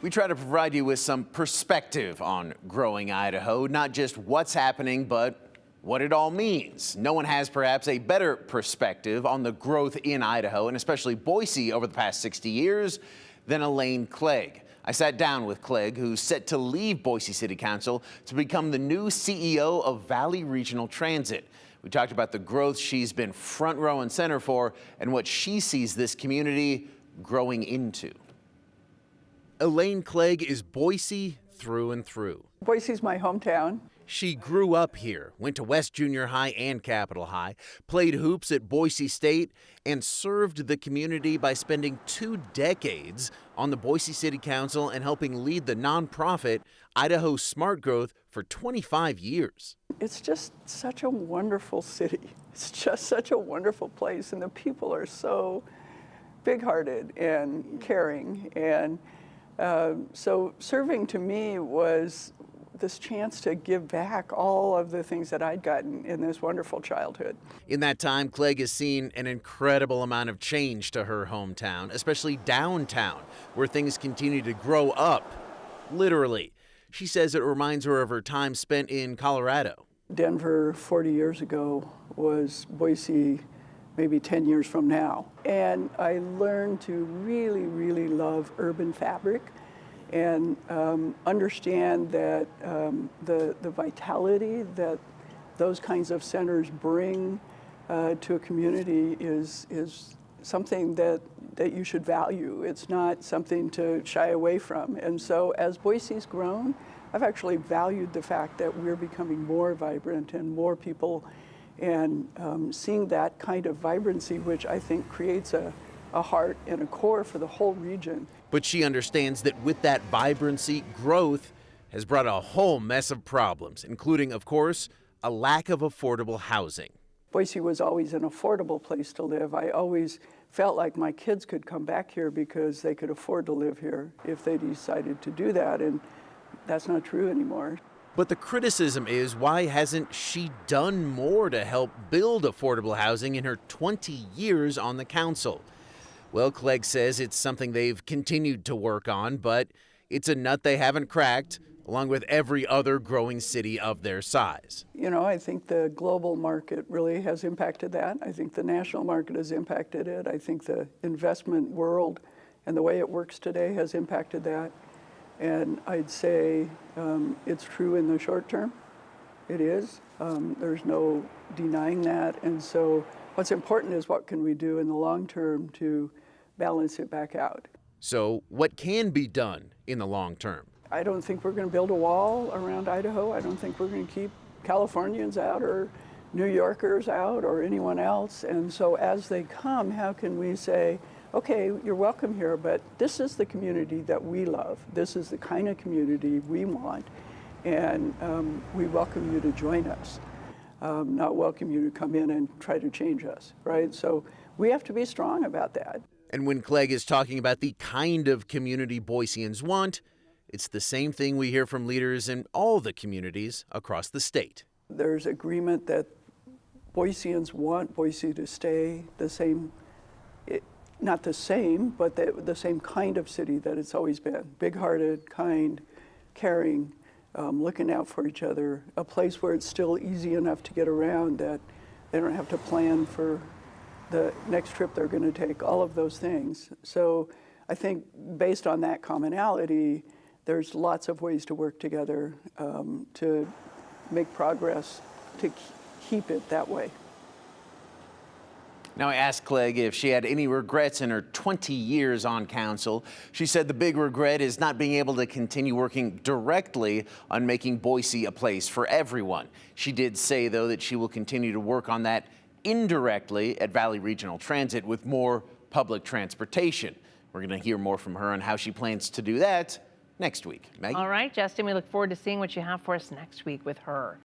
We try to provide you with some perspective on growing Idaho, not just what's happening, but what it all means. No one has perhaps a better perspective on the growth in Idaho, and especially Boise over the past 60 years, than Elaine Clegg. I sat down with Clegg, who's set to leave Boise City Council to become the new CEO of Valley Regional Transit. We talked about the growth she's been front row and center for and what she sees this community growing into. Elaine Clegg is Boise through and through. Boise's my hometown. She grew up here, went to West Junior High and Capitol High, played hoops at Boise State, and served the community by spending 2 decades on the Boise City Council and helping lead the nonprofit Idaho Smart Growth for 25 years. It's just such a wonderful city. It's just such a wonderful place, and the people are so big-hearted and caring. And so serving to me was this chance to give back all of the things that I'd gotten in this wonderful childhood. In that time, Clegg has seen an incredible amount of change to her hometown, especially downtown, where things continue to grow up, literally. She says it reminds her of her time spent in Colorado. Denver 40 years ago was Boise maybe 10 years from now. And I learned to really, really love urban fabric and understand that the vitality that those kinds of centers bring to a community is something that you should value. It's not something to shy away from. And so as Boise's grown, I've actually valued the fact that we're becoming more vibrant and more people, and seeing that kind of vibrancy, which I think creates a heart and a core for the whole region. But she understands that with that vibrancy, growth has brought a whole mess of problems, including, of course, a lack of affordable housing. Boise was always an affordable place to live. I always felt like my kids could come back here because they could afford to live here if they decided to do that, and that's not true anymore. But the criticism is, why hasn't she done more to help build affordable housing in her 20 years on the council? Well, Clegg says it's something they've continued to work on, but it's a nut they haven't cracked, along with every other growing city of their size. You know, I think the global market really has impacted that. I think the national market has impacted it. I think the investment world and the way it works today has impacted that. And I'd say it's true in the short term. It is. There's no denying that. And so what's important is what can we do in the long term to balance it back out. So what can be done in the long term? I don't think we're going to build a wall around Idaho. I don't think we're going to keep Californians out or New Yorkers out or anyone else. And so as they come, how can we say, okay, you're welcome here, but this is the community that we love. This is the kind of community we want, and we welcome you to join us, not welcome you to come in and try to change us, right? So we have to be strong about that. And when Clegg is talking about the kind of community Boiseans want, it's the same thing we hear from leaders in all the communities across the state. There's agreement that Boiseans want Boise to stay the same, not the same, but the same kind of city that it's always been. Big-hearted, kind, caring, looking out for each other, a place where it's still easy enough to get around that they don't have to plan for the next trip they're going to take, all of those things. So I think based on that commonality, there's lots of ways to work together to make progress, to keep it that way. Now, I asked Clegg if she had any regrets in her 20 years on council. She said the big regret is not being able to continue working directly on making Boise a place for everyone. She did say, though, that she will continue to work on that indirectly at Valley Regional Transit with more public transportation. We're going to hear more from her on how she plans to do that next week. Meg? All right, Justin, we look forward to seeing what you have for us next week with her.